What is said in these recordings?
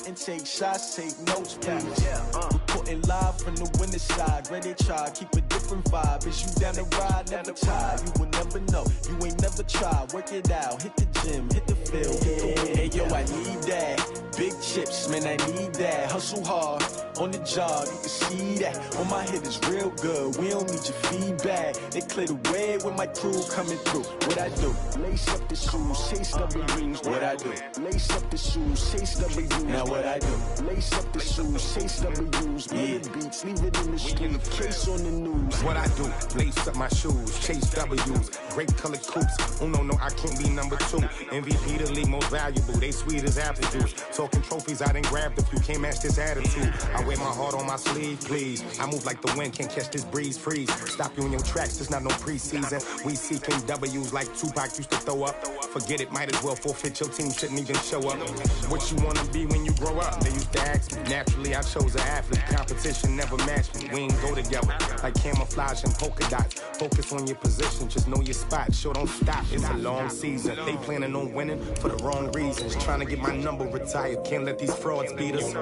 and take shots, take notes, please. Reporting live from the winning side. Ready to try, keep a different vibe. Is you down the ride, never tired. You will never know, you ain't never tried. Work it out, hit the gym, hit the field, hit the win. Hey yo, I need that. Big chips, man, I need that. Hustle hard, on the job, you can see that. On my head is real good, we don't need your feedback. They clear the way with my crew coming through. What I do? Lace up the shoes, chase W's. What I do? Lace up the shoes, chase W's. Now what I do? Lace up the shoes, chase W's. Big beats, leave it in the street, case on the news. What I do? Lace up my shoes, chase W's. Great colored coops. Oh no, I can't be number 2. MVP the league most valuable. They sweet as apple juice. Talking trophies, I done grabbed a few. Can't match this attitude. I wear my heart on my sleeve, please. I move like the wind, can't catch this breeze, freeze. Stop you in your tracks, there's not no preseason. We seeking W's like Tupac used to throw up. Forget it, might as well forfeit. Your team shouldn't even show up. What you wanna be when you grow up? They used to ask me. Naturally, I chose an athlete. Competition never matched me. We ain't go together like camouflage and polka dots. Focus on your position, just know your spot. Sure, don't stop. It's a long season. They planning on winning for the wrong reasons. Trying to get my number retired. Can't let these frauds beat us.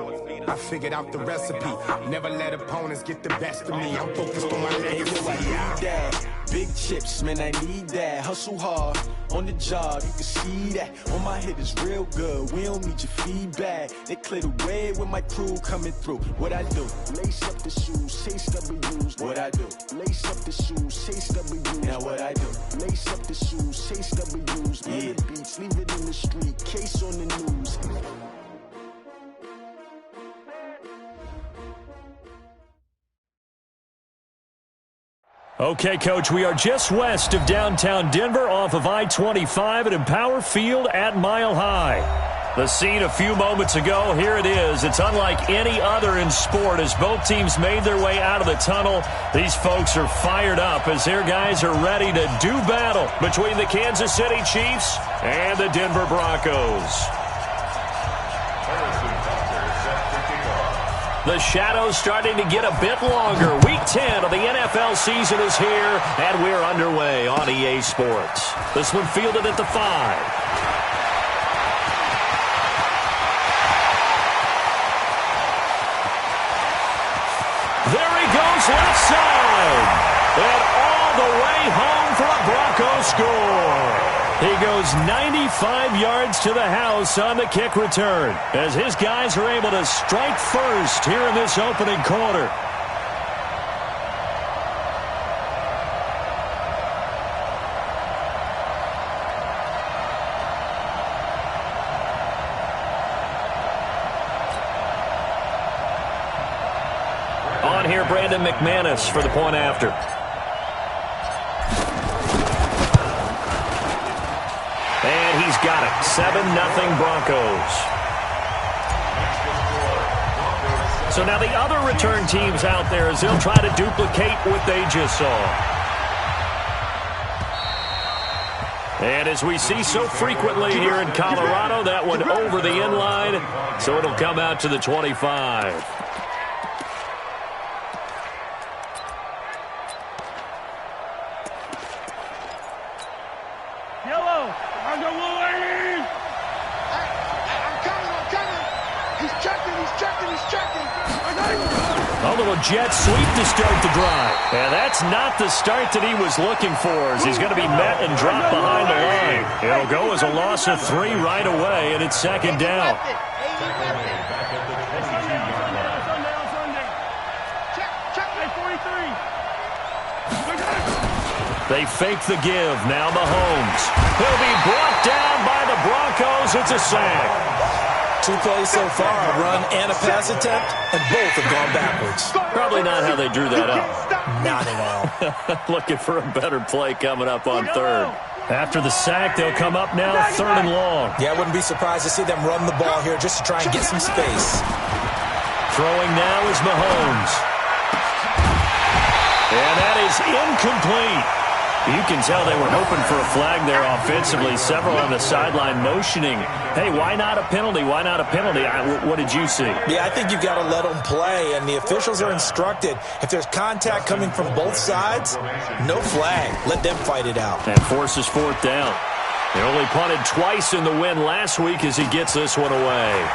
I figured out the recipe. Never let opponents get the best of me. I'm focused on my legacy. I need that. Big chips, man, I need that. Hustle hard, on the job, you can see that. On my head is real good, we don't need your feedback. They clear the way with my crew coming through. What I do? Lace up the shoes, chase W's. What I do? Lace up the shoes, chase W's. Now what I do? Lace up the shoes, chase W's. Big beats, leave it in the street, case on the news. Okay, Coach, we are just west of downtown Denver off of I-25 at Empower Field at Mile High. The scene a few moments ago, here it is. It's unlike any other in sport as both teams made their way out of the tunnel. These folks are fired up as their guys are ready to do battle between the Kansas City Chiefs and the Denver Broncos. The shadow's starting to get a bit longer. Week 10 of the NFL season is here, and we're underway on EA Sports. This one fielded at the 5. There he goes, left side. And all the way home for a Bronco score. He goes 95 yards to the house on the kick return as his guys are able to strike first here in this opening quarter. On here, Brandon McManus for the point after. And he's got it. 7-0 Broncos. So now the other return teams out there as they'll try to duplicate what they just saw. And as we see so frequently here in Colorado, that one over the end line. So it'll come out to the 25. A little jet sweep to start the drive. And that's not the start that he was looking for as he's going to be met and dropped behind the line. It'll go as a loss of 3 right away, and it's second down. They fake the give. Now Mahomes. He'll be brought down by the Broncos. It's a sack. 2 plays so far, a run and a pass attempt, and both have gone backwards. Probably not how they drew that up. Not at all. Looking for a better play coming up on third. After the sack, they'll come up now 3rd and long. Yeah, I wouldn't be surprised to see them run the ball here just to try and get some space. Throwing now is Mahomes. And that is incomplete. You can tell they were hoping for a flag there offensively. Several on the sideline motioning, hey, why not a penalty? Why not a penalty? What did you see? Yeah, I think you've got to let them play, and the officials are instructed. If there's contact coming from both sides, no flag. Let them fight it out. And forces 4th down. They only punted twice in the win last week as he gets this one away.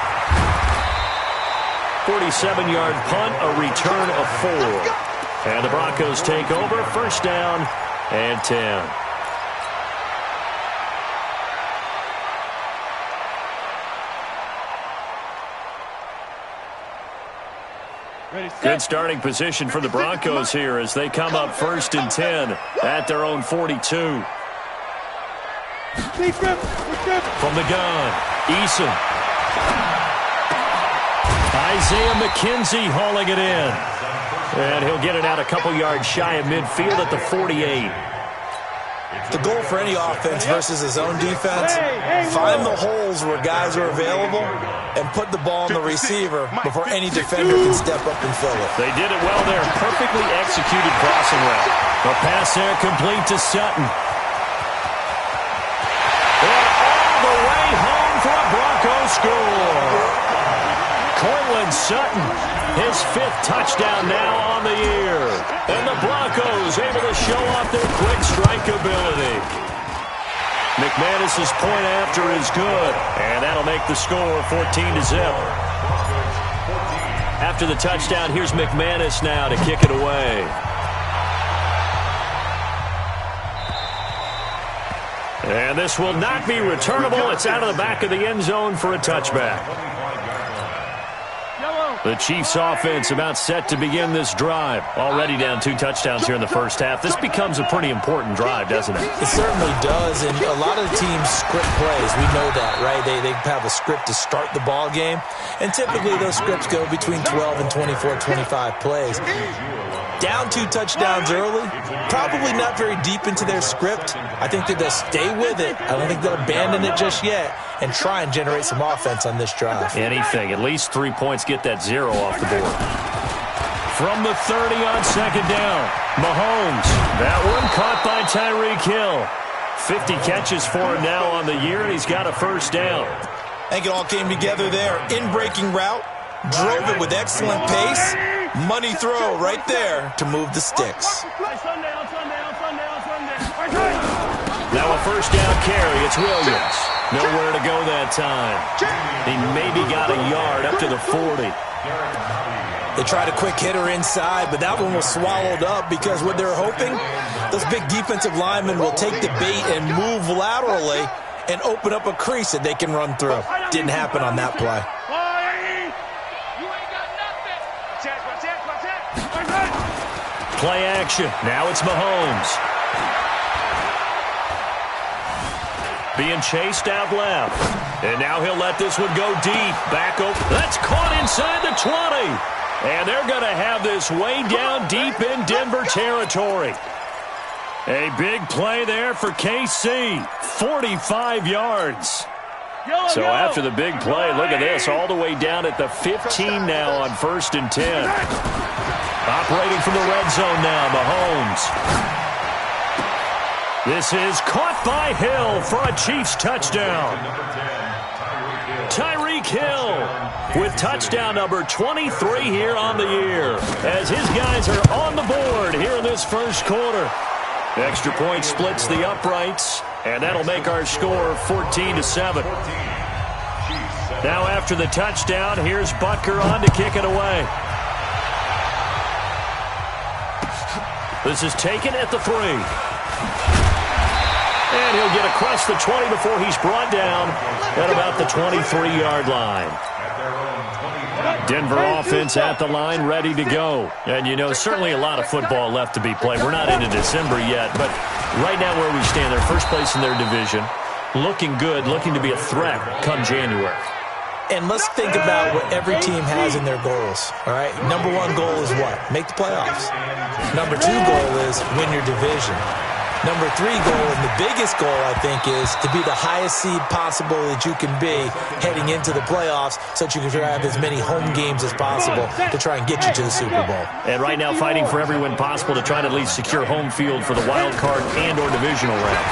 47-yard punt, a return of 4. And the Broncos take over, first down and 10. Good starting position for the Broncos here as they come up first and 10 at their own 42. From the gun, Eason. Isaiah McKenzie hauling it in. And he'll get it out a couple yards shy of midfield at the 48. The goal for any offense versus his own defense, find the holes where guys are available and put the ball on the receiver before any defender can step up and fill it. They did it well there. Perfectly executed crossing route. The pass there complete to Sutton. And all the way home for a Broncos score. Cortland Sutton, his 5th touchdown now on the year. And the Broncos able to show off their quick strike ability. McManus's point after is good, and that'll make the score 14-0. After the touchdown, here's McManus now to kick it away. And this will not be returnable. It's out of the back of the end zone for a touchback. The Chiefs offense about set to begin this drive. Already down 2 touchdowns here in the first half. This becomes a pretty important drive, doesn't it? It certainly does, and a lot of the teams script plays. We know that, right? They have a script to start the ball game, and typically those scripts go between 12 and 24, 25 plays. Down 2 touchdowns early, probably not very deep into their script. I think that they'll stay with it. I don't think they'll abandon it just yet and try and generate some offense on this drive. Anything. At least 3 points, get that 0 off the board. From the 30 on second down, Mahomes. That one caught by Tyreek Hill. 50 catches for him now on the year, and he's got a first down. I think it all came together there. In-breaking route, drove it with excellent pace. Money throw right there to move the sticks. Now a first down carry. It's Williams. Nowhere to go that time. He maybe got a yard up to the 40. They tried a quick hitter inside, but that one was swallowed up because what they're hoping, those big defensive linemen will take the bait and move laterally and open up a crease that they can run through. Didn't happen on that play. Play action. Now it's Mahomes. Being chased out left. And now he'll let this one go deep. Back over. That's caught inside the 20. And they're going to have this way down deep in Denver territory. A big play there for KC. 45 yards. So after the big play, look at this. All the way down at the 15 now on first and 10. Operating from the red zone now, Mahomes. This is caught by Hill for a Chiefs touchdown. Tyreek Hill with touchdown number 23 here on the year, as his guys are on the board here in this first quarter. Extra point splits the uprights, and that'll make our score 14-7. Now after the touchdown, here's Butker on to kick it away. This is taken at the 3. And he'll get across the 20 before he's brought down at about the 23-yard line. Denver offense at the line, ready to go. And, you know, certainly a lot of football left to be played. We're not into December yet, but right now where we stand, they're first place in their division. Looking good, looking to be a threat come January. And let's think about what every team has in their goals, all right? Number 1 goal is what? Make the playoffs. Number 2 goal is win your division. Number 3 goal, and the biggest goal, I think, is to be the highest seed possible that you can be heading into the playoffs so that you can have as many home games as possible to try and get you to the Super Bowl. And right now fighting for every win possible to try to at least secure home field for the wild card and or divisional round.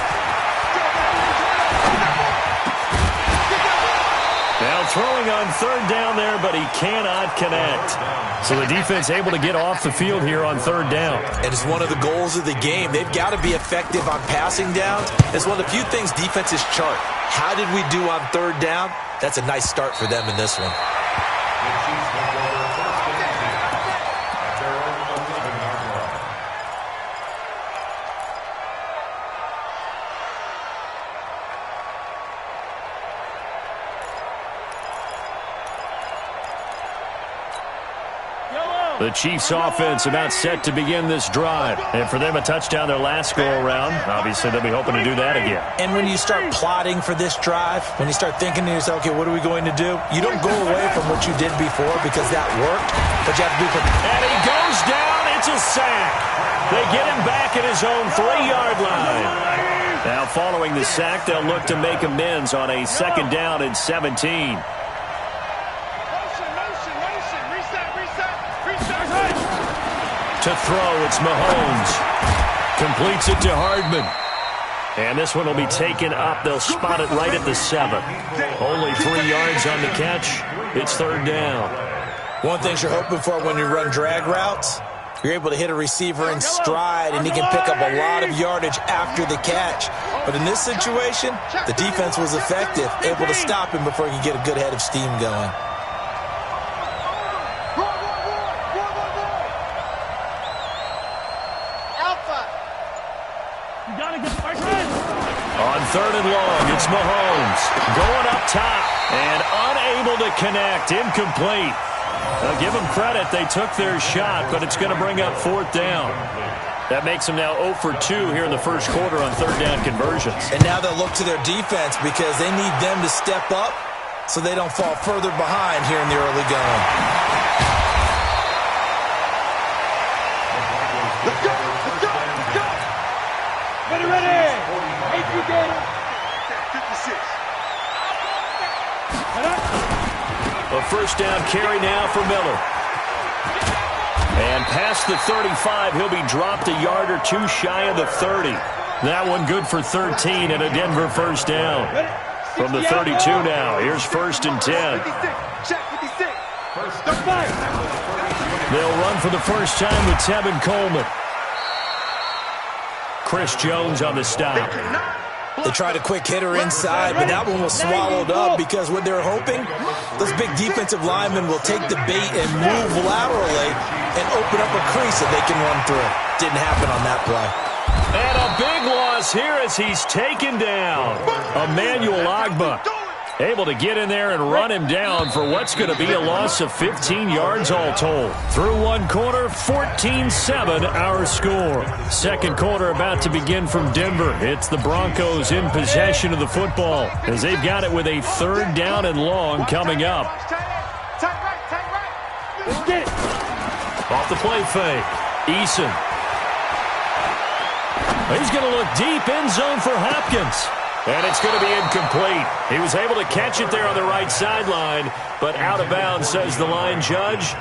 Now throwing on third down there, but he cannot connect. So the defense able to get off the field here on third down. And it's one of the goals of the game. They've got to be effective on passing downs. It's one of the few things defenses chart. How did we do on third down? That's a nice start for them in this one. The Chiefs offense about set to begin this drive. And for them, a touchdown their last go-around. Obviously, they'll be hoping to do that again. And when you start plotting for this drive, when you start thinking to yourself, okay, what are we going to do? You don't go away from what you did before because that worked, but you have to be prepared. And he goes down. It's a sack. They get him back at his own 3-yard line. Now, following the sack, they'll look to make amends on a 2nd down and 17. To throw, it's Mahomes. Completes it to Hardman. And this one will be taken up. They'll spot it right at the 7. Only 3 yards on the catch. It's 3rd down. One thing you're hoping for when you run drag routes, you're able to hit a receiver in stride, and he can pick up a lot of yardage after the catch. But in this situation, the defense was effective, able to stop him before he could get a good head of steam going. On 3rd and long, it's Mahomes going up top and unable to connect. Incomplete. Give them credit. They took their shot, but it's going to bring up 4th down. That makes them now 0 for 2 here in the first quarter on 3rd down conversions. And now they'll look to their defense because they need them to step up so they don't fall further behind here in the early going. Let's go! Let's go! Let's go! Ready! Hey, 56. A 1st down carry now for Miller. And past the 35, he'll be dropped a yard or 2 shy of the 30. That one good for 13 and a Denver 1st down. From the 32 now, here's 1st and 10. They'll run for the first time with Tevin Coleman. Chris Jones on the stop. They tried a quick hitter inside, but that one was swallowed up because what they're hoping, those big defensive linemen will take the bait and move laterally and open up a crease that they can run through. Didn't happen on that play. And a big loss here as he's taken down. Emmanuel Ogbah able to get in there and run him down for what's going to be a loss of 15 yards all told. Through one quarter, 14-7 our score. Second quarter about to begin from Denver. It's the Broncos in possession of the football as they've got it with a 3rd down and long coming up. Off the play fake. Eason. He's going to look deep end zone for Hopkins. And it's going to be incomplete. He was able to catch it there on the right sideline, but out of bounds, says the line judge.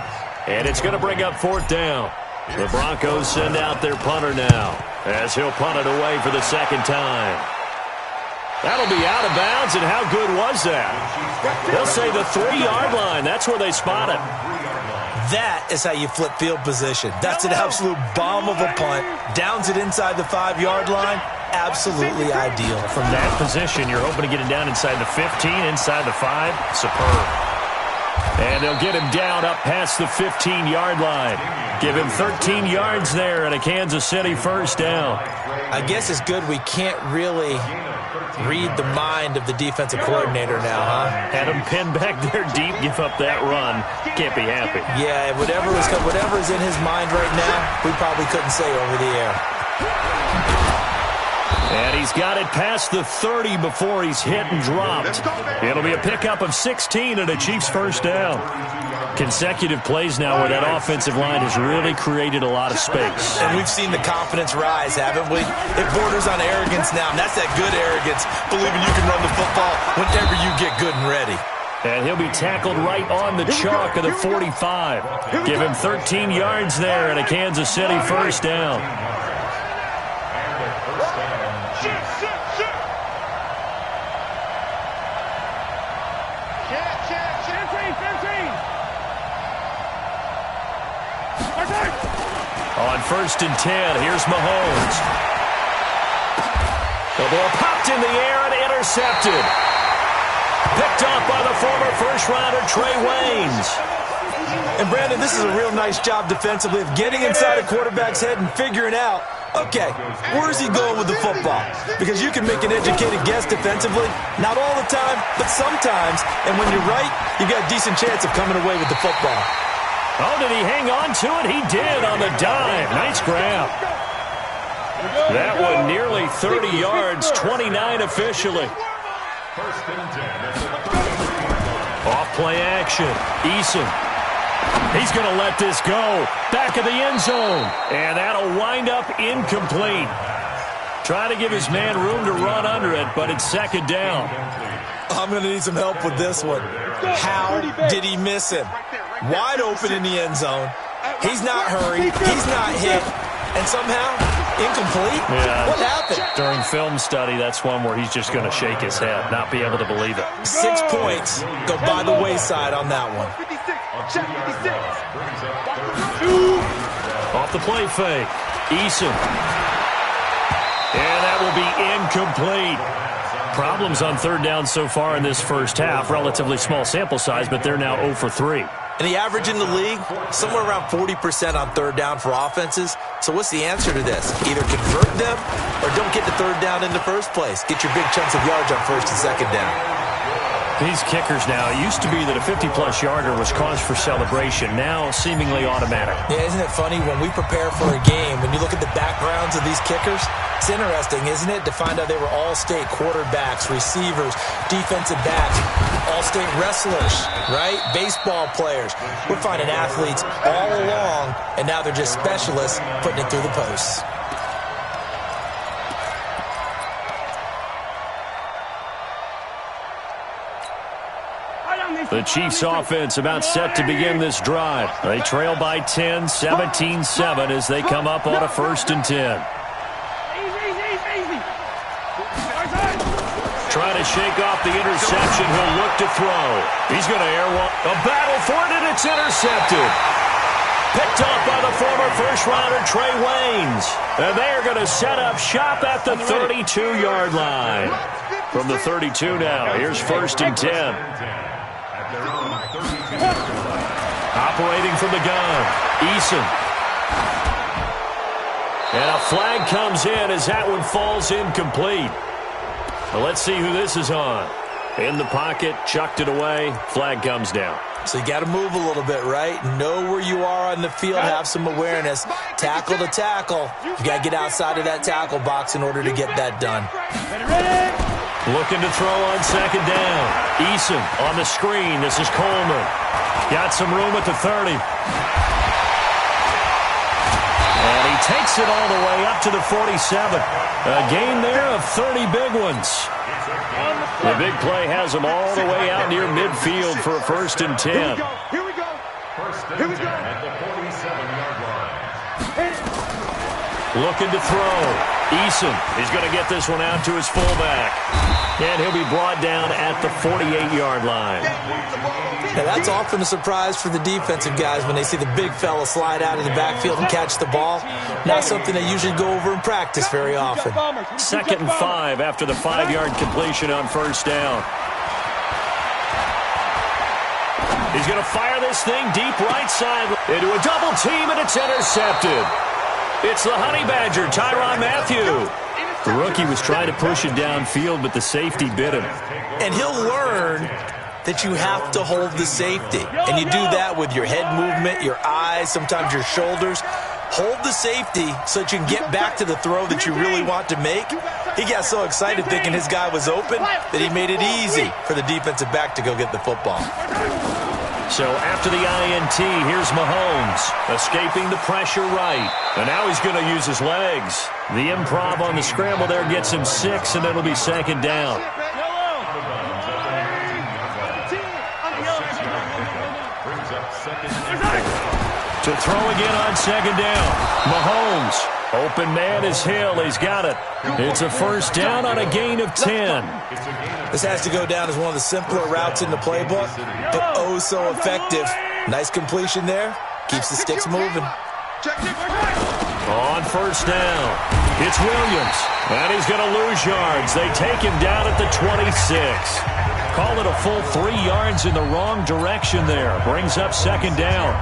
And it's going to bring up 4th down. The Broncos send out their punter now as he'll punt it away for the 2nd time. That'll be out of bounds, and how good was that? They'll say the 3-yard line. That's where they spot it. That is how you flip field position. That's an absolute bomb of a punt. Downs it inside the 5-yard line. Absolutely ideal. From that position, you're hoping to get it down inside the 15, inside the 5. Superb. And they'll get him down up past the 15-yard line. Give him 13 yards there and a Kansas City 1st down. I guess it's good we can't really read the mind of the defensive coordinator now, huh? Had him pinned back there deep, give up that run. Can't be happy. Yeah, whatever is in his mind right now, we probably couldn't say over the air. And he's got it past the 30 before he's hit and dropped. It'll be a pickup of 16 and a Chiefs 1st down. Consecutive plays now where that offensive line has really created a lot of space. And we've seen the confidence rise, haven't we? It borders on arrogance now, and that's that good arrogance, believing you can run the football whenever you get good and ready. And he'll be tackled right on the chalk of the 45. Give him 13 yards there and a Kansas City 1st down. On 1st and 10, here's Mahomes. The ball popped in the air and intercepted. Picked off by the former first-rounder Trey Waynes. And, Brandon, this is a real nice job defensively of getting inside a quarterback's head and figuring out, okay, where's he going with the football? Because you can make an educated guess defensively, not all the time, but sometimes. And when you're right, you've got a decent chance of coming away with the football. Oh, did he hang on to it? He did on the dive. Nice grab. That one nearly 30 yards, 29 officially. Off play action. Eason. He's going to let this go. Back of the end zone. And that'll wind up incomplete. Trying to give his man room to run under it, but it's second down. I'm going to need some help with this one. How did he miss him? Wide open in the end zone. He's not hurried. He's not hit. And somehow, incomplete? Yeah. What happened? During film study, that's one where he's just going to shake his head, not be able to believe it. 6 points go by the wayside on that one. Off the play fake. Eason. And that will be incomplete. Problems on third down so far in this first half. Relatively small sample size, but they're now 0 for 3. And the average in the league, somewhere around 40% on third down for offenses. So what's the answer to this? Either convert them or don't get to third down in the first place. Get your big chunks of yards on first and second down. These kickers now, it used to be that a 50-plus yarder was cause for celebration. Now seemingly automatic. Yeah, isn't it funny? When we prepare for a game, when you look at the backgrounds of these kickers, it's interesting, isn't it, to find out they were all-state quarterbacks, receivers, defensive backs, all-state wrestlers, right? Baseball players. We're finding athletes all along, and now they're just specialists putting it through the posts. The Chiefs offense about set to begin this drive. They trail by 10, 17-7 as they come up on a 1st and 10. Trying to shake off the interception. He'll look to throw. He's going to air one. A battle for it, and it's intercepted. Picked off by the former first-rounder Trey Waynes. And they are going to set up shop at the 32-yard line. From the 32 now, here's 1st and 10. Operating from the gun, Eason. And a flag comes in as that one falls incomplete. Well, let's see who this is on. In the pocket, chucked it away, flag comes down. So you got to move a little bit, right? Know where you are on the field, have some awareness. Tackle to tackle. You got to get outside of that tackle box in order to get that done. Looking to throw on second down. Eason on the screen. This is Coleman. Got some room at the 30. And he takes it all the way up to the 47. A gain there of 30 big ones. The big play has them all the way out near midfield for a 1st and 10. Here we go. Here we go. At the 47-yard line. Looking to throw. Eason is going to get this one out to his fullback. And he'll be brought down at the 48-yard line. Now that's often a surprise for the defensive guys when they see the big fella slide out of the backfield and catch the ball. Not something they usually go over in practice very often. 2nd and 5 after the 5-yard completion on 1st down. He's going to fire this thing deep right side into a double team, and it's intercepted. It's the Honey Badger, Tyrann Mathieu. The rookie was trying to push it downfield, but the safety bit him. And he'll learn that you have to hold the safety. And you do that with your head movement, your eyes, sometimes your shoulders. Hold the safety so that you can get back to the throw that you really want to make. He got so excited thinking his guy was open that he made it easy for the defensive back to go get the football. So after the INT, here's Mahomes, escaping the pressure right. And now he's going to use his legs. The improv on the scramble there gets him 6, and it'll be 2nd down. To throw again on 2nd down. Mahomes, open man is Hill. He's got it. It's a 1st down on a gain of 10. This has to go down as one of the simpler routes in the playbook, but oh so effective. Nice completion there. Keeps the sticks moving. On 1st down, it's Williams, and he's going to lose yards. They take him down at the 26. Call it a full 3 yards in the wrong direction there. Brings up 2nd down.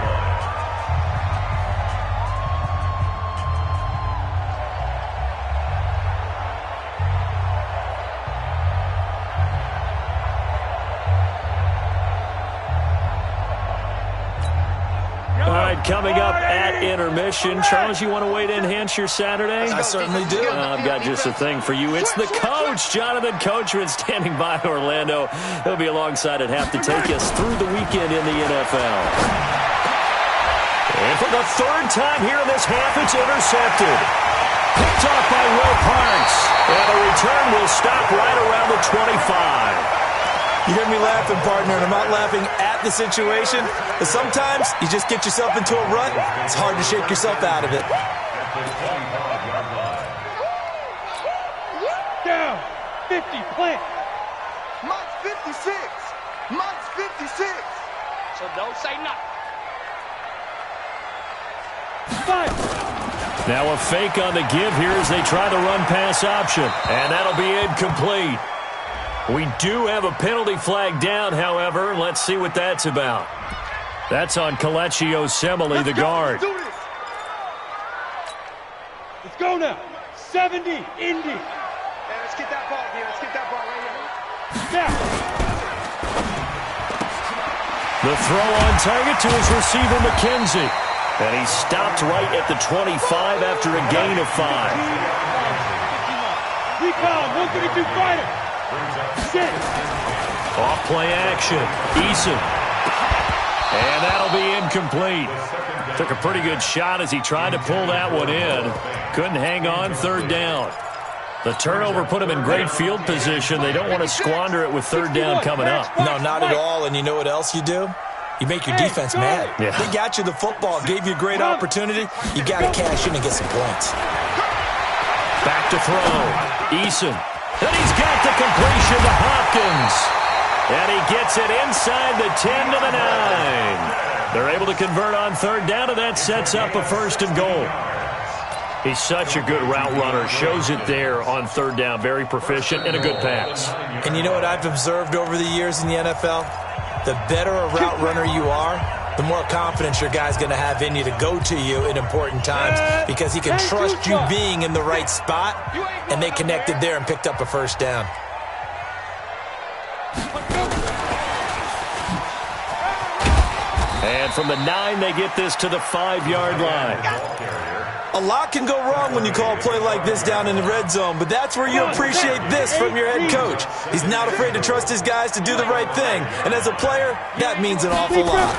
right, coming up at intermission. Charles, you want to wait to enhance your Saturday? I certainly do. I've got just a thing for you. It's the coach, Jonathan Coachman, standing by Orlando. He'll be alongside at half to take us through the weekend in the NFL. And for the third time here in this half, it's intercepted. Picked off by Will Parks. And the return will stop right around the 25. You hear me laughing, partner, and I'm not laughing at the situation, but sometimes you just get yourself into a rut. It's hard to shake yourself out of it. Down, 50, plant. Mike's 56. Mike's 56. So don't say nothing. Fire. Now a fake on the give here as they try the run-pass option. And that'll be incomplete. We do have a penalty flag down, however. Let's see what that's about. That's on Kelechi Osemele, the guard. Let's go now. 70, Indy. Yeah, let's get that ball here. Let's get that ball right here. Snap. The throw on target to his receiver, McKenzie. And he stopped right at the 25 after a gain of 5. Recon, 132 fighter. Sit. Off play action. Eason. And that'll be incomplete. Took a pretty good shot as he tried to pull that one in. Couldn't hang on, third down. The turnover put him in great field position. They don't want to squander it with third down coming up. No, not at all. And you know what else you do? You make your defense mad. Yeah. They got you the football, gave you a great opportunity. You got to cash in and get some points. Back to throw. Eason. And he's got the completion to Hopkins. And he gets it inside the 10 to the 9. They're able to convert on third down, and that sets up a first and goal. He's such a good route runner. Shows it there on third down. Very proficient and a good pass. And you know what I've observed over the years in the NFL? The better a route runner you are, the more confidence your guy's going to have in you to go to you in important times because he can trust you being in the right spot, and they connected there and picked up a first down. And from the 9, they get this to the 5-yard line. A lot can go wrong when you call a play like this down in the red zone, but that's where you appreciate this from your head coach. He's not afraid to trust his guys to do the right thing, and as a player, that means an awful lot.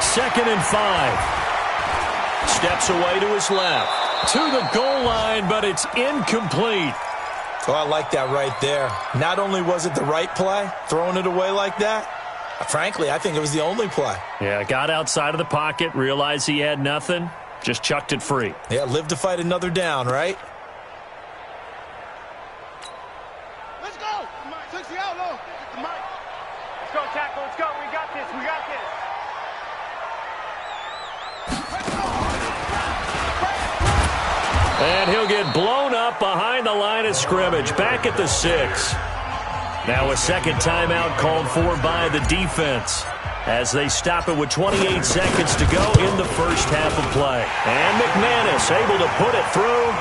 2nd and 5. Steps away to his left. To the goal line, but it's incomplete. Oh, I like that right there. Not only was it the right play, throwing it away like that, frankly, I think it was the only play. Yeah, got outside of the pocket, realized he had nothing. Just chucked it free. Yeah, live to fight another down, right? Let's go. Mike, 60 out low. Mike. Let's go, tackle. Let's go. We got this. We got this. And he'll get blown up behind the line of scrimmage. Back at the 6. Now a second timeout called for by the defense, as they stop it with 28 seconds to go in the first half of play. And McManus able to put it through.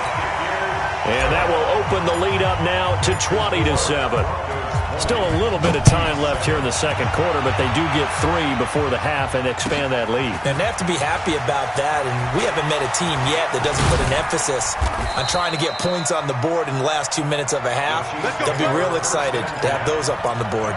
And that will open the lead up now to 20-7. Still a little bit of time left here in the second quarter, but they do get 3 before the half and expand that lead. And they have to be happy about that, and we haven't met a team yet that doesn't put an emphasis on trying to get points on the board in the last 2 minutes of a half. They'll be real excited to have those up on the board.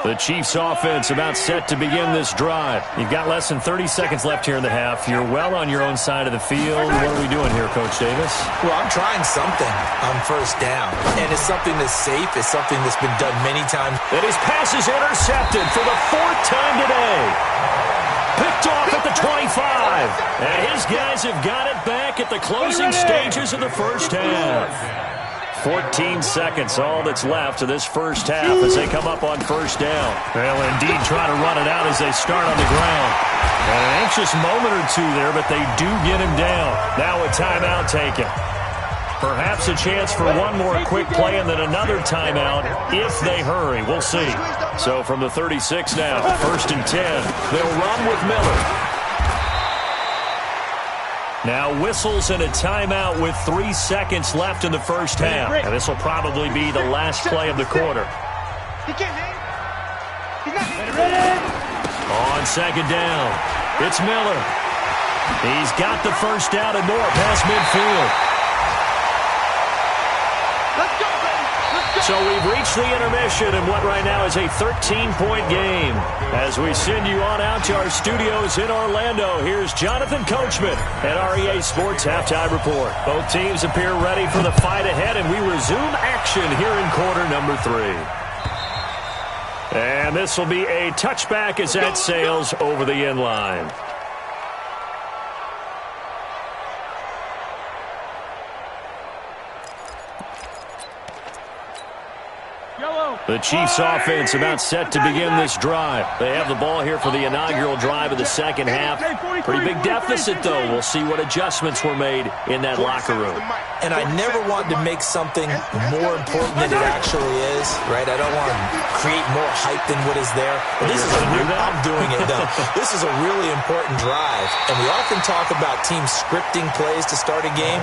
The Chiefs offense about set to begin this drive. You've got less than 30 seconds left here in the half. You're well on your own side of the field. What are we doing here, Coach Davis? Well, I'm trying something on first down. And it's something that's safe. It's something that's been done many times. And his pass is intercepted for the 4th time today. Picked off at the 25. And his guys have got it back at the closing stages of the first half. 14 seconds, all that's left of this first half as they come up on first down. They'll indeed try to run it out as they start on the ground. An anxious moment or two there, but they do get him down. Now a timeout taken. Perhaps a chance for one more quick play and then another timeout if they hurry. We'll see. So from the 36 now, 1st and 10. They'll run with Miller. Now whistles and a timeout with 3 seconds left in the first half. And this will probably be the last play of the quarter. He can't hang. He's not ready. On second down, it's Miller. He's got the first down and more past midfield. Let's go, baby. Let's go. So we've reached the intermission in what right now is a 13-point game. As we send you on out to our studios in Orlando, here's Jonathan Coachman at REA Sports Halftime Report. Both teams appear ready for the fight ahead, and we resume action here in quarter number 3. And this will be a touchback as that sails over the end line. The Chiefs offense about set to begin this drive. They have the ball here for the inaugural drive of the second half. Pretty big deficit, though. We'll see what adjustments were made in that locker room. And I never want to make something more important than it actually is, right? I don't want to create more hype than what is there. But this is I'm doing it, though. This is a really important drive. And we often talk about teams scripting plays to start a game.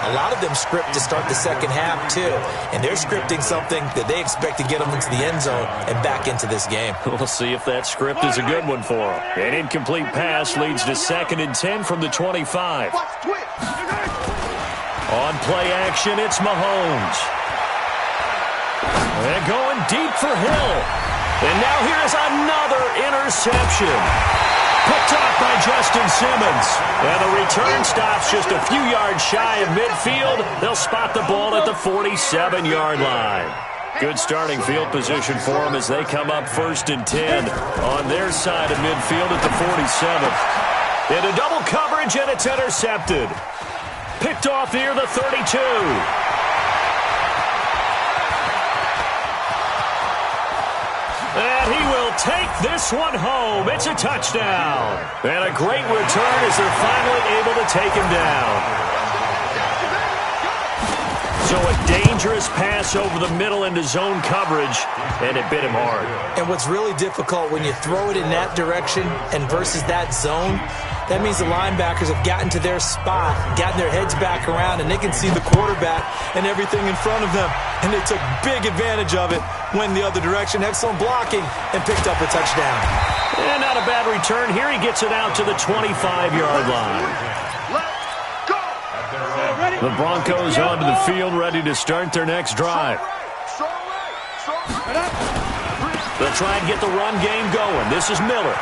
A lot of them script to start the second half, too. And they're scripting something that they expect to get them into the end zone and back into this game. We'll see if that script is a good one for them. An incomplete pass leads to 2nd and 10 from the 25. On play action, it's Mahomes. And going deep for Hill. And now here's another interception. Picked off by Justin Simmons. And the return stops just a few yards shy of midfield. They'll spot the ball at the 47-yard line. Good starting field position for them as they come up 1st and 10 on their side of midfield at the 47. Into double coverage, and it's intercepted. Picked off near the 32. And he will take this one home. It's a touchdown. And a great return as they're finally able to take him down. So a dangerous pass over the middle into zone coverage, and it bit him hard. And what's really difficult when you throw it in that direction and versus that zone, that means the linebackers have gotten to their spot, gotten their heads back around, and they can see the quarterback and everything in front of them. And they took big advantage of it, went the other direction, excellent blocking, and picked up a touchdown. And not a bad return. Here he gets it out to the 25-yard line. The Broncos onto the field, ready to start their next drive. They'll try and get the run game going. This is Miller.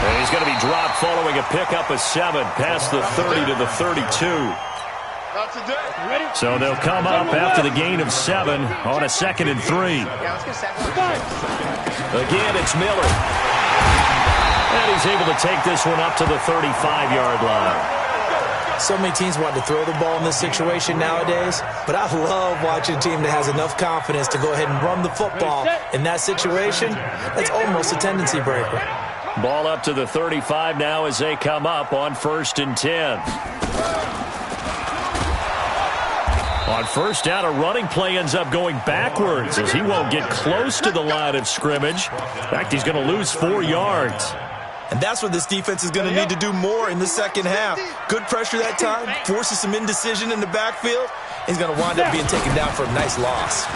And he's going to be dropped following a pickup of 7 past the 30 to the 32. So they'll come up after the gain of 7 on a 2nd and 3. Again, it's Miller. And he's able to take this one up to the 35-yard line. So many teams want to throw the ball in this situation nowadays, but I love watching a team that has enough confidence to go ahead and run the football in that situation. That's almost a tendency breaker. Ball up to the 35 now as they come up on 1st and 10. On first down, a running play ends up going backwards as he won't get close to the line of scrimmage. In fact, he's going to lose 4 yards. And that's what this defense is going to need to do more in the second half. Good pressure that time, forces some indecision in the backfield. He's going to wind up being taken down for a nice loss.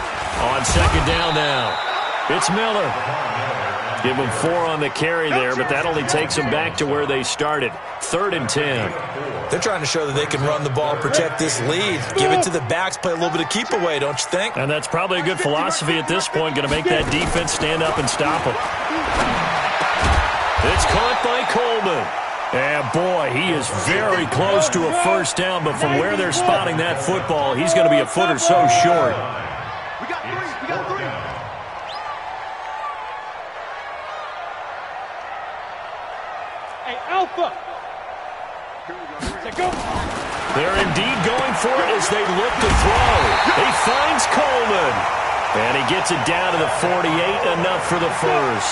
On second down now, it's Miller. Give him 4 on the carry there, but that only takes them back to where they started. 3rd and 10. They're trying to show that they can run the ball, protect this lead. Give it to the backs, play a little bit of keep away, don't you think? And that's probably a good philosophy at this point, going to make that defense stand up and stop them. It's caught by Coleman. And boy, he is very close to a first down, but from where they're spotting that football, he's going to be a foot or so short. We got 3. We got 3. Hey, Alpha. Here we go. They're indeed going for it as they look to throw. He finds Coleman. And he gets it down to the 48, enough for the first.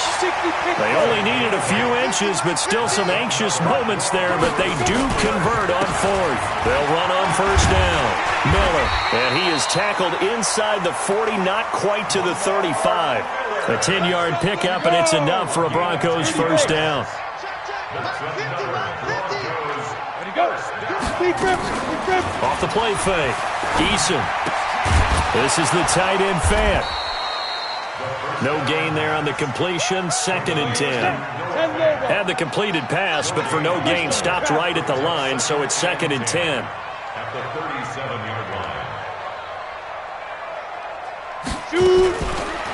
They only needed a few inches, but still some anxious moments there, but they do convert on 4th. They'll run on first down. Miller, and he is tackled inside the 40, not quite to the 35. A 10-yard pickup, and it's enough for a Broncos first down. Off the play fake. Eason. This is the tight end fan. No gain there on the completion. 2nd and 10. Had the completed pass, but for no gain, stopped right at the line, so it's 2nd and 10. At the 37-yard line.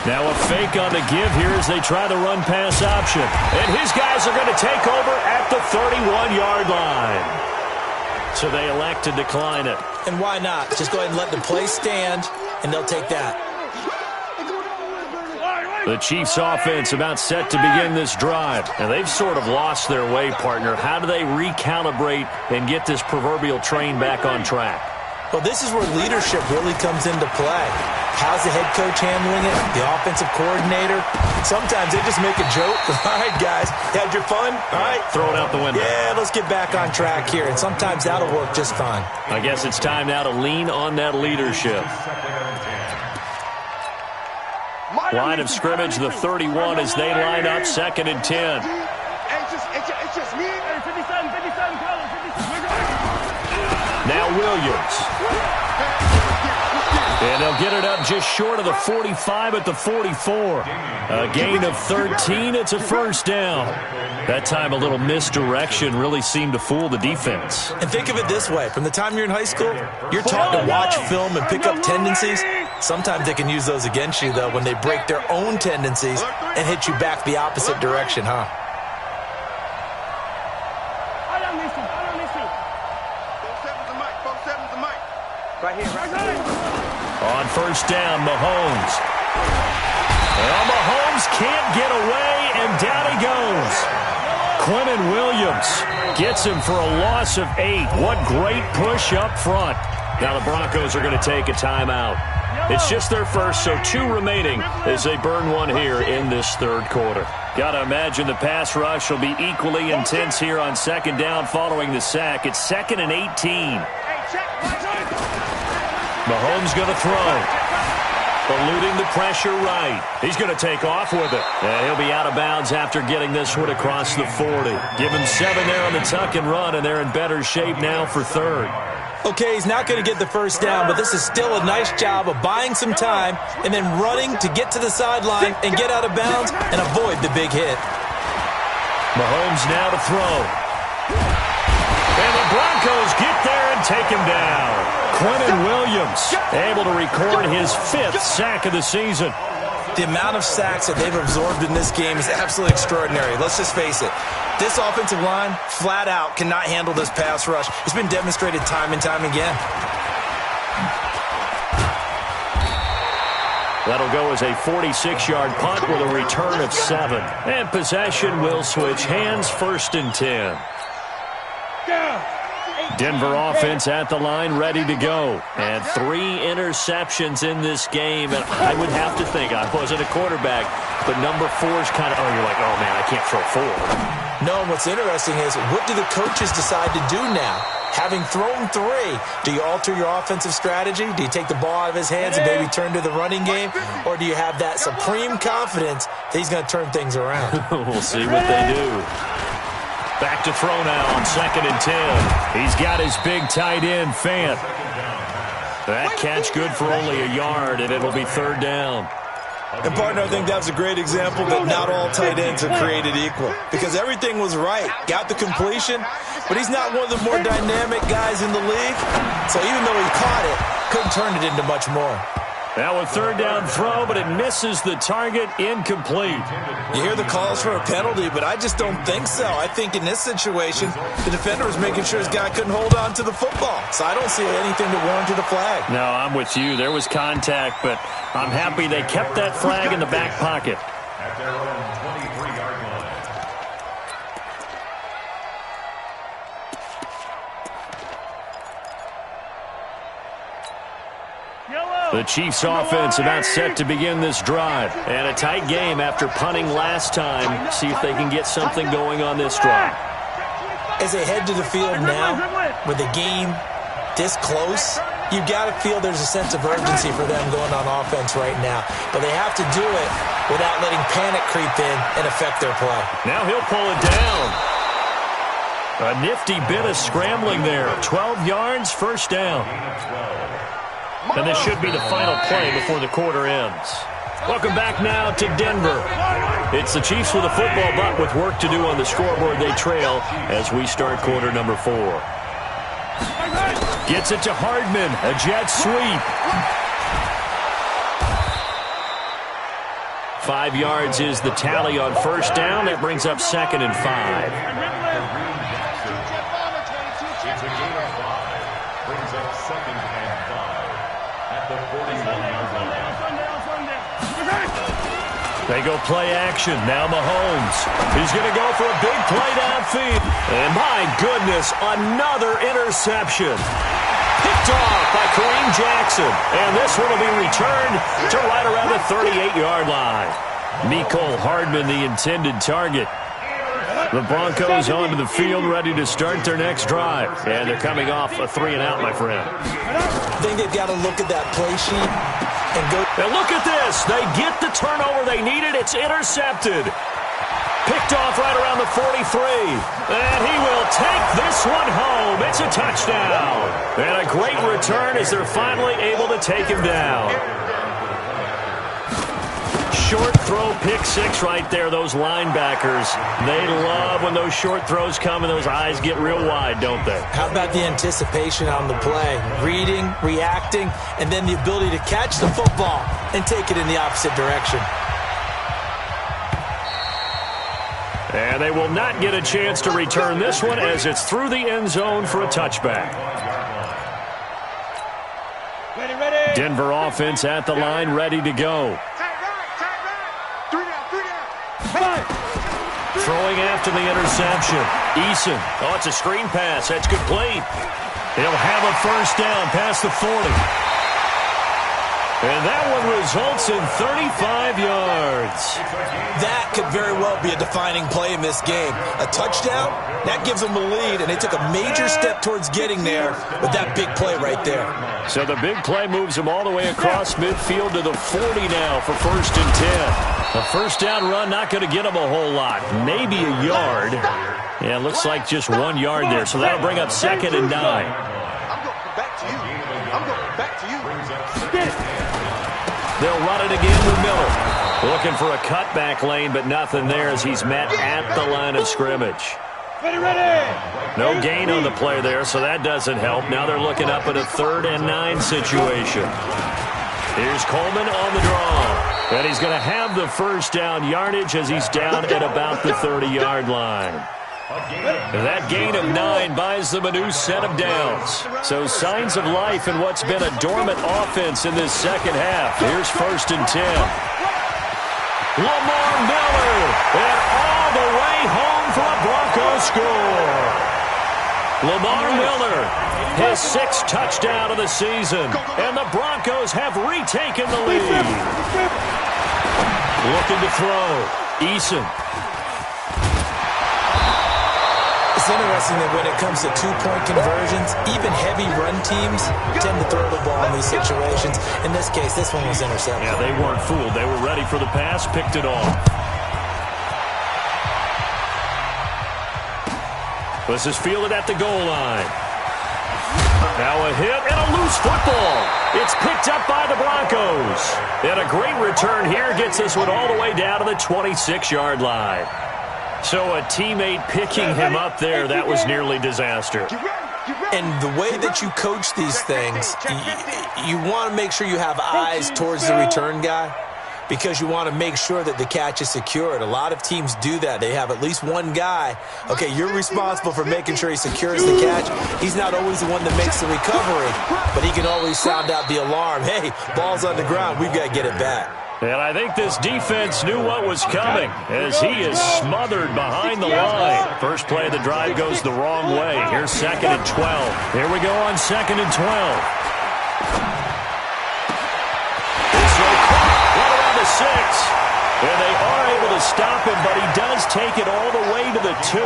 Now a fake on the give here as they try the run-pass option. And his guys are going to take over at the 31-yard line. So they elect to decline it. And why not? Just go ahead and let the play stand, and they'll take that. The Chiefs' offense about set to begin this drive. And they've sort of lost their way, partner. How do they recalibrate and get this proverbial train back on track? Well, this is where leadership really comes into play. How's the head coach handling it? The offensive coordinator? Sometimes they just make a joke. All right, guys, had your fun? All right. Throw it out the window. Yeah, let's get back on track here. And sometimes that'll work just fine. I guess it's time now to lean on that leadership. Line of scrimmage, the 31 as they line up, 2nd and 10. It's just me. 57, Now Williams. And they'll get it up just short of the 45 at the 44. A gain of 13. It's a first down. That time a little misdirection really seemed to fool the defense. And think of it this way. From the time you're in high school, you're taught to watch film and pick up tendencies. Sometimes they can use those against you, though, when they break their own tendencies and hit you back the opposite direction, huh? Right here. On first down, Mahomes. Well, Mahomes can't get away, and down he goes. Quinnen Williams gets him for a loss of 8. What great push up front. Now the Broncos are going to take a timeout. It's just their first, so 2 remaining as they burn one here in this third quarter. Got to imagine the pass rush will be equally intense here on 2nd down following the sack. It's 2nd and 18. Mahomes going to throw. Eluding the pressure right. He's going to take off with it. And he'll be out of bounds after getting this one across the 40. Give him 7 there on the tuck and run, and they're in better shape now for 3rd. Okay, he's not going to get the first down, but this is still a nice job of buying some time and then running to get to the sideline and get out of bounds and avoid the big hit. Mahomes now to throw. And the Broncos get there and take him down. Quinnen Williams able to record his 5th sack of the season. The amount of sacks that they've absorbed in this game is absolutely extraordinary. Let's just face it. This offensive line, flat out, cannot handle this pass rush. It's been demonstrated time and time again. That'll go as a 46-yard punt with a return of 7. And possession will switch hands, 1st and 10. Denver offense at the line, ready to go. And 3 interceptions in this game. And I would have to think, I wasn't a quarterback, but number 4's kind of, you're like, oh, man, I can't throw 4. No, and what's interesting is, what do the coaches decide to do now? Having thrown 3, do you alter your offensive strategy? Do you take the ball out of his hands and maybe turn to the running game? Or do you have that supreme confidence that he's going to turn things around? We'll see what they do. Back to throw now on 2nd and 10. He's got his big tight end, Fant. That catch good for only a yard, and it'll be 3rd down. And, partner, I think that was a great example that not all tight ends are created equal. Because everything was right. Got the completion, but he's not one of the more dynamic guys in the league. So even though he caught it, couldn't turn it into much more. Now a 3rd down throw, but it misses the target, incomplete. You hear the calls for a penalty, but I just don't think so. I think in this situation, the defender was making sure his guy couldn't hold on to the football. So I don't see anything to warrant the flag. No, I'm with you. There was contact, but I'm happy they kept that flag in the back pocket. At their own 23-yard line. The Chiefs offense about set to begin this drive. And a tight game after punting last time. See if they can get something going on this drive. As they head to the field now, with the game this close, you've got to feel there's a sense of urgency for them going on offense right now. But they have to do it without letting panic creep in and affect their play. Now he'll pull it down. A nifty bit of scrambling there. 12 yards, first down. And this should be the final play before the quarter ends. Welcome back now to Denver. It's the Chiefs with a football, but with work to do on the scoreboard, they trail as we start quarter number 4. Gets it to Hardman, a jet sweep. 5 yards is the tally on first down. That brings up 2nd and 5. It's a gain of 5. Brings up 2nd and 5 at the 41-yard line. They go play action. Now Mahomes. He's going to go for a big play downfield. And my goodness, another interception. Picked off by Kareem Jackson. And this one will be returned to right around the 38-yard line. Mecole Hardman, the intended target. The Broncos onto the field, ready to start their next drive. And they're coming off a 3-and-out, my friend. I think they've got to look at that play sheet and go. Now look at this. They get the turnover they needed. It's intercepted. Picked off right around the 43. And he will take this one home. It's a touchdown. And a great return as they're finally able to take him down. Short throw, pick 6 right there. Those linebackers, they love when those short throws come and those eyes get real wide, don't they? How about the anticipation on the play? Reading, reacting, and then the ability to catch the football and take it in the opposite direction. And they will not get a chance to return this one as it's through the end zone for a touchback. Ready. Denver offense at the line, ready to go. Throwing after the interception. Eason. Oh, it's a screen pass. That's complete. He'll have a first down past the 40. And that one results in 35 yards. That could very well be a defining play in this game. A touchdown, that gives them a lead, and they took a major step towards getting there with that big play right there. So the big play moves them all the way across midfield to the 40 now for 1st and 10. A first down run not going to get them a whole lot. Maybe a yard. Yeah, it looks like just 1 yard there. So that'll bring up 2nd and 9. I'm going back to you. I'm going back to you. They'll run it again with Miller. Looking for a cutback lane, but nothing there as he's met at the line of scrimmage. Ready. No gain on the play there, so that doesn't help. Now they're looking up at a 3rd and 9 situation. Here's Coleman on the draw. And he's going to have the first down yardage as he's down at about the 30-yard line. And that gain of 9 buys them a new set of downs. So signs of life in what's been a dormant offense in this second half. Here's 1st and 10. Lamar Miller, and all the way home for a Broncos score. Lamar Miller, his 6th touchdown of the season, and the Broncos have retaken the lead. Looking to throw, Eason. It's interesting that when it comes to 2-point conversions, even heavy run teams tend to throw the ball in these situations. In this case, this one was intercepted. Yeah, they weren't fooled. They were ready for the pass, picked it off. This is fielded at the goal line. Now a hit and a loose football. It's picked up by the Broncos. And a great return here gets this one all the way down to the 26-yard line. So a teammate picking him up there, that was nearly disaster. And the way that you coach these things, you want to make sure you have eyes towards the return guy because you want to make sure that the catch is secured. A lot of teams do that. They have at least one guy. Okay, you're responsible for making sure he secures the catch. He's not always the one that makes the recovery, but he can always sound out the alarm. Hey, ball's on the ground. We've got to get it back. And I think this defense knew what was coming as he is smothered behind the line. First play of the drive goes the wrong way. Here's 2nd and 12. Here we go on 2nd and 12. It's right around the 6. And they are able to stop him, but he does take it all the way to the 2.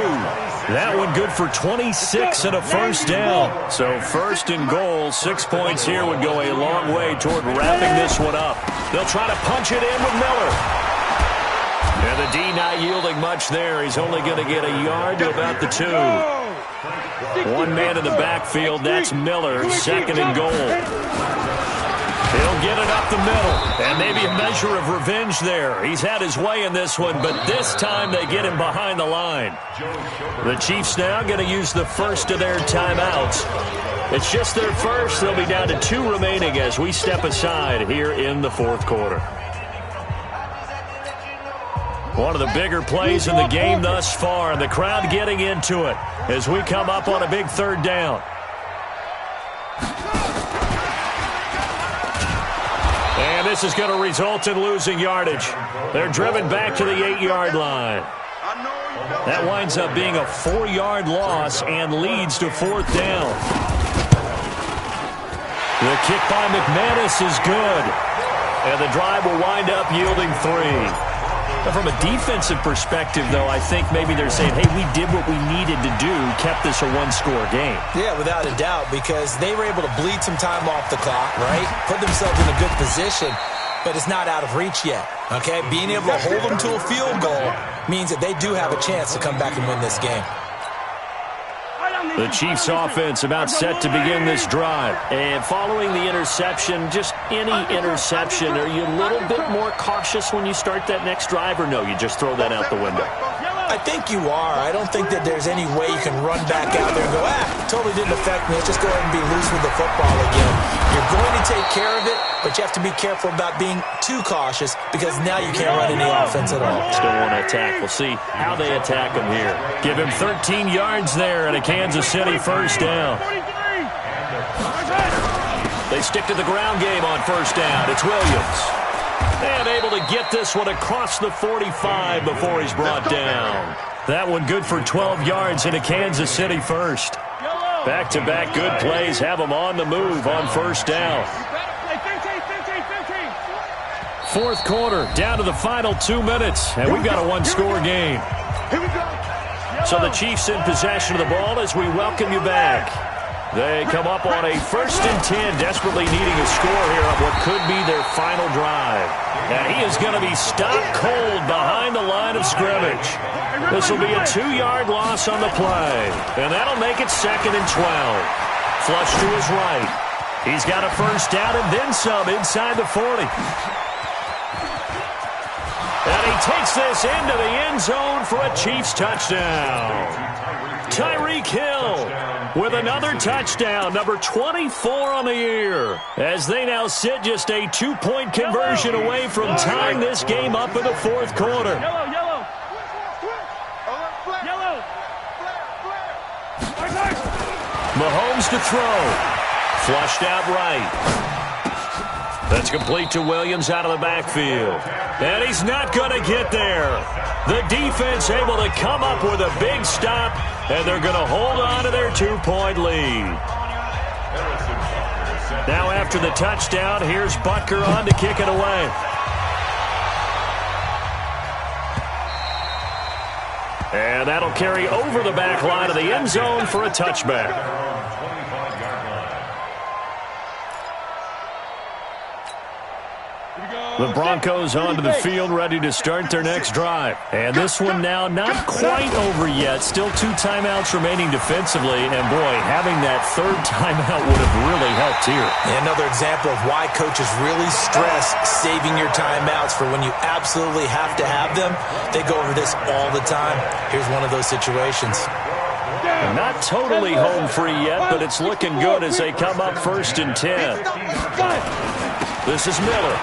That one good for 26 and a first down. So 1st and goal, 6 points here would go a long way toward wrapping this one up. They'll try to punch it in with Miller. And the D not yielding much there. He's only going to get a yard to about the 2. One man in the backfield, that's Miller, second and goal. He'll get it up the middle, and maybe a measure of revenge there. He's had his way in this one, but this time they get him behind the line. The Chiefs now going to use the first of their timeouts. It's just their first. They'll be down to 2 remaining as we step aside here in the fourth quarter. One of the bigger plays in the game thus far, and the crowd getting into it as we come up on a big third down. And this is going to result in losing yardage. They're driven back to the 8-yard line. That winds up being a 4-yard loss and leads to fourth down. The kick by McManus is good, and the drive will wind up yielding 3. From a defensive perspective, though, I think maybe they're saying, hey, we did what we needed to do, kept this a one-score game. Yeah, without a doubt, because they were able to bleed some time off the clock, right? Put themselves in a good position, but it's not out of reach yet, okay? Being able to hold them to a field goal means that they do have a chance to come back and win this game. The Chiefs offense about set to begin this drive. And following the interception, just any interception, are you a little bit more cautious when you start that next drive, or no, you just throw that out the window? I think you are. I don't think that there's any way you can run back out there and go, totally didn't affect me. Let's just go ahead and be loose with the football again. You're going to take care of it, but you have to be careful about being too cautious because now you can't run any offense at all. Still want to attack. We'll see how they attack him here. Give him 13 yards there and a Kansas City first down. They stick to the ground game on first down. It's Williams. And able to get this one across the 45 before he's brought down. That one good for 12 yards in a Kansas City first. Back-to-back good plays have them on the move on first down. Fourth quarter, down to the final 2 minutes, and we've got a one-score game. So the Chiefs in possession of the ball as we welcome you back. They come up on a 1st and 10, desperately needing a score here on what could be their final drive. And he is going to be stopped cold behind the line of scrimmage. This will be a 2-yard loss on the play, and that'll make it 2nd and 12. Flush to his right. He's got a first down and then some inside the 40. And he takes this into the end zone for a Chiefs touchdown. Tyreek Hill with another touchdown, number 24 on the year, as they now sit just a 2-point conversion away from tying this game up in the fourth quarter. Mahomes to throw. Flushed out right. That's complete to Williams out of the backfield. And he's not going to get there. The defense able to come up with a big stop, and they're going to hold on to their 2-point lead. Now after the touchdown, here's Butker on to kick it away. And that'll carry over the back line of the end zone for a touchback. The Broncos onto the field, ready to start their next drive. And this one now not quite over yet. Still 2 timeouts remaining defensively. And, boy, having that 3rd timeout would have really helped here. Another example of why coaches really stress saving your timeouts for when you absolutely have to have them. They go over this all the time. Here's one of those situations. Not totally home free yet, but it's looking good as they come up 1st and 10. This is Miller.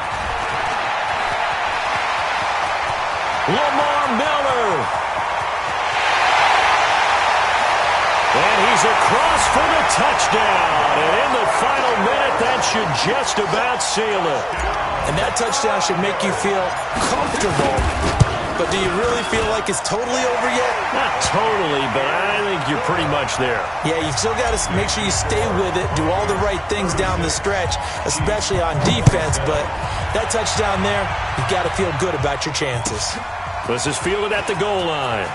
Lamar Miller. And he's across for the touchdown. And in the final minute, that should just about seal it. And that touchdown should make you feel comfortable. But do you really feel like it's totally over yet? Not totally, but I think you're pretty much there. Yeah, you've still got to make sure you stay with it, do all the right things down the stretch, especially on defense. But that touchdown there, you've got to feel good about your chances. This is fielded at the goal line.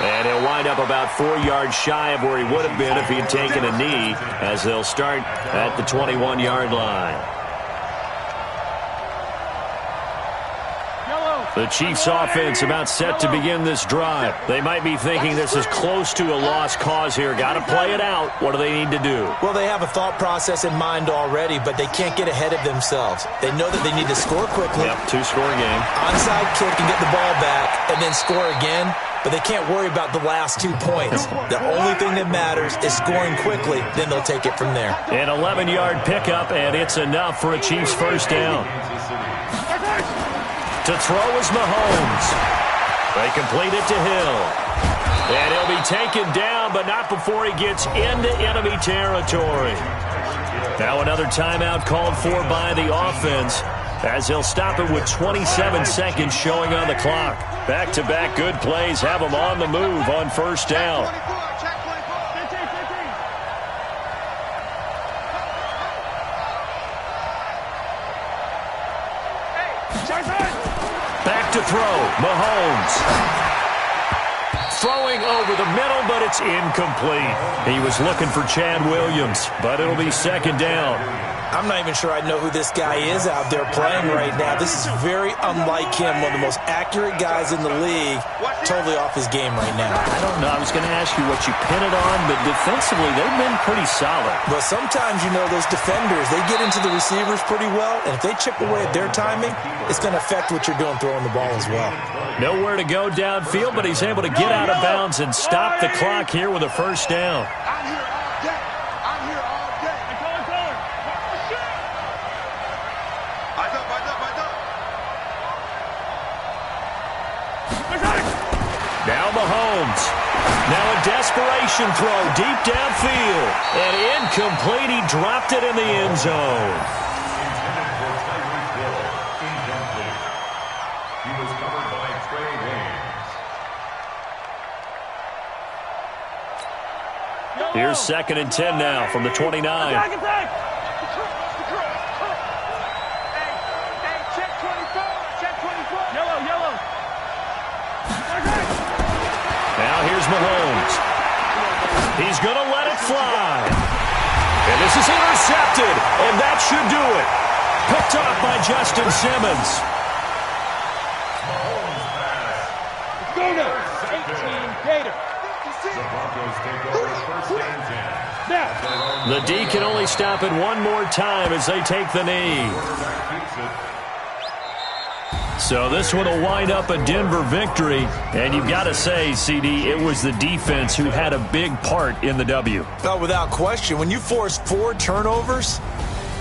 And he'll wind up about 4 yards shy of where he would have been if he had taken a knee, as they'll start at the 21-yard line. The Chiefs offense about set to begin this drive. They might be thinking this is close to a lost cause here. Got to play it out. What do they need to do? Well, they have a thought process in mind already, but they can't get ahead of themselves. They know that they need to score quickly. Yep, two-score game. Onside kick and get the ball back and then score again, but they can't worry about the last 2 points. The only thing that matters is scoring quickly, then they'll take it from there. An 11-yard pickup, and it's enough for a Chiefs first down. To throw is Mahomes. They complete it to Hill. And he'll be taken down, but not before he gets into enemy territory. Now another timeout called for by the offense, as he'll stop it with 27 seconds showing on the clock. Back-to-back good plays have them on the move on first down. Back to throw, Mahomes. Throwing over the middle, but it's incomplete. He was looking for Chad Williams, but it'll be second down. I'm not even sure I know who this guy is out there playing right now. This is very unlike him, one of the most accurate guys in the league, totally off his game right now. I don't know. I was going to ask you what you pin it on, but defensively, they've been pretty solid. But sometimes, you know, those defenders, they get into the receivers pretty well, and if they chip away at their timing, it's going to affect what you're doing throwing the ball as well. Nowhere to go downfield, but he's able to get out of bounds and stop the clock here with a first down. Now Mahomes. Now a desperation throw deep downfield. And incomplete. He dropped it in the end zone. He was covered by Trey Waynes. Here's 2nd and 10 now from the 29. Here's Mahomes. He's going to let it fly. And this is intercepted, and that should do it. Picked off by Justin Simmons. Go now. 18 Gator. The Broncos take over first and 10. The D can only stop it one more time as they take the knee. So this one will wind up a Denver victory. And you've got to say, CD, it was the defense who had a big part in the W. Oh, without question. When you force 4 turnovers,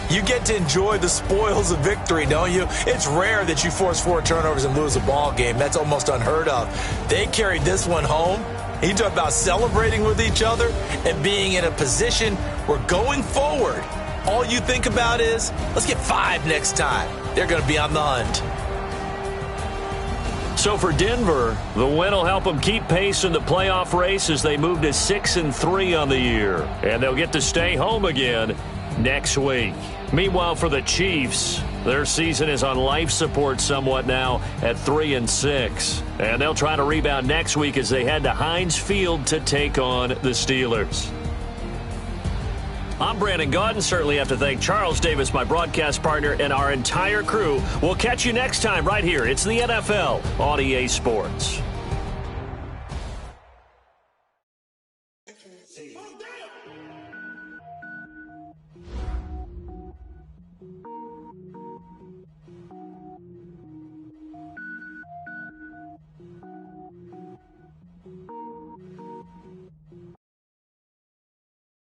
you get to enjoy the spoils of victory, don't you? It's rare that you force 4 turnovers and lose a ball game. That's almost unheard of. They carried this one home. You talk about celebrating with each other and being in a position where going forward, all you think about is, let's get 5 next time. They're going to be on the hunt. So for Denver, the win will help them keep pace in the playoff race as they move to 6-3 on the year. And they'll get to stay home again next week. Meanwhile, for the Chiefs, their season is on life support somewhat now at 3-6. And they'll try to rebound next week as they head to Heinz Field to take on the Steelers. I'm Brandon Gaudin. Certainly have to thank Charles Davis, my broadcast partner, and our entire crew. We'll catch you next time right here. It's the NFL on EA Sports.